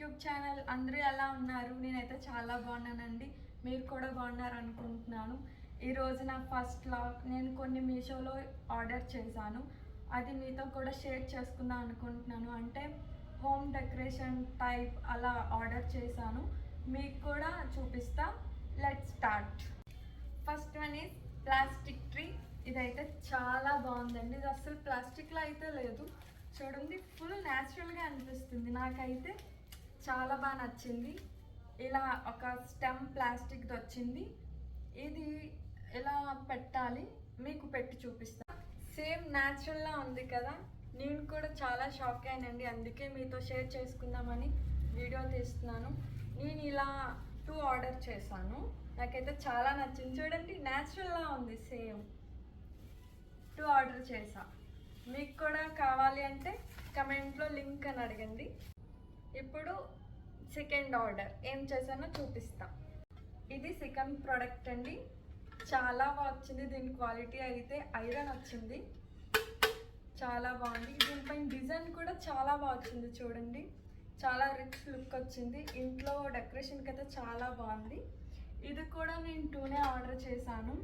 YouTube channel. అందరూ ఎలా ఉన్నారు? నేనైతే చాలా బాగున్నానండి. మీరు కూడా బాగున్నారు అనుకుంటున్నాను. ఈరోజు నా ఫస్ట్ వ్లాగ్. నేను కొన్ని మీషోలో ఆర్డర్ చేశాను, అది మీతో కూడా షేర్ చేసుకుందాం అనుకుంటున్నాను. అంటే హోమ్ డెకరేషన్ టైప్ అలా ఆర్డర్ చేశాను, మీకు కూడా చూపిస్తా. Let's start. First one is plastic tree. ఇదైతే చాలా బాగుందండి. ఇది అసలు ప్లాస్టిక్లో అయితే లేదు, చూడండి, ఫుల్ న్యాచురల్గా అనిపిస్తుంది. నాకైతే చాలా బాగా నచ్చింది. ఇలా ఒక స్టెమ్ ప్లాస్టిక్ది వచ్చింది. ఇది ఎలా పెట్టాలి మీకు పెట్టి చూపిస్తా. సేమ్ న్యాచురల్లా ఉంది కదా, నేను కూడా చాలా షాక్ అయినండి. అందుకే మీతో షేర్ చేసుకుందామని వీడియో తీస్తున్నాను. నేను ఇలా 2 ఆర్డర్ చేశాను, నాకైతే చాలా నచ్చింది. చూడండి, న్యాచురల్లా ఉంది. సేమ్ 2 ఆర్డర్ చేసా. మీకు కూడా కావాలి అంటే కమెంట్లో లింక్ అని అడగండి. ఇప్పుడు సెకండ్ ఆర్డర్ ఏం చేశానో చూపిస్తా. ఇది సెకండ్ ప్రోడక్ట్ అండి. చాలా బాగా వచ్చింది. దీని క్వాలిటీ అయితే ఐరన్ వచ్చింది, చాలా బాగుంది. దీనిపైన డిజైన్ కూడా చాలా బాగా వచ్చింది. చూడండి, చాలా రిచ్ లుక్ వచ్చింది. ఇంట్లో డెకరేషన్కి అయితే చాలా బాగుంది. ఇది కూడా నేను 2నే ఆర్డర్ చేశాను.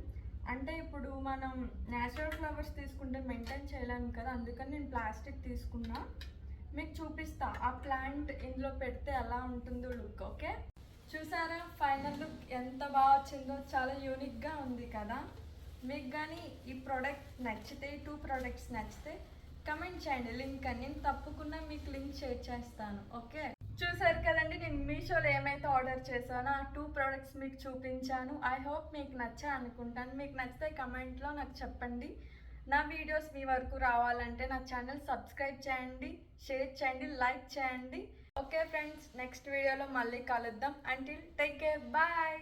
అంటే ఇప్పుడు మనం న్యాచురల్ ఫ్లవర్స్ తీసుకుంటే మెయింటైన్ చేయలేము కదా, అందుకని నేను ప్లాస్టిక్ తీసుకున్నా. మీకు చూపిస్తా ఆ ప్లాంట్ ఇందులో పెడితే ఎలా ఉంటుందో లుక్. ఓకే, చూసారా ఫైనల్ లుక్ ఎంత బాగా వచ్చిందో? చాలా యూనిక్గా ఉంది కదా. మీకు కానీ ఈ ప్రోడక్ట్ నచ్చితే, 2 ప్రోడక్ట్స్ నచ్చితే కమెంట్ చేయండి, లింక్ అని. నేను తప్పకుండా మీకు లింక్ షేర్ చేస్తాను. ఓకే, చూసారు కదండి, నేను మీషోలో ఏమైతే ఆర్డర్ చేశానో ఆ 2 ప్రోడక్ట్స్ మీకు చూపించాను. ఐ హోప్ మీకు నచ్చాయి అనుకుంటాను. మీకు నచ్చితే కమెంట్లో నాకు చెప్పండి. నా వీడియోస్ మీ వరకు రావాలంటే నా ఛానల్ సబ్స్క్రైబ్ చేయండి, షేర్ చేయండి, లైక్ చేయండి. ఓకే ఫ్రెండ్స్, నెక్స్ట్ వీడియోలో మళ్ళీ కలుద్దాం. Until take care, bye.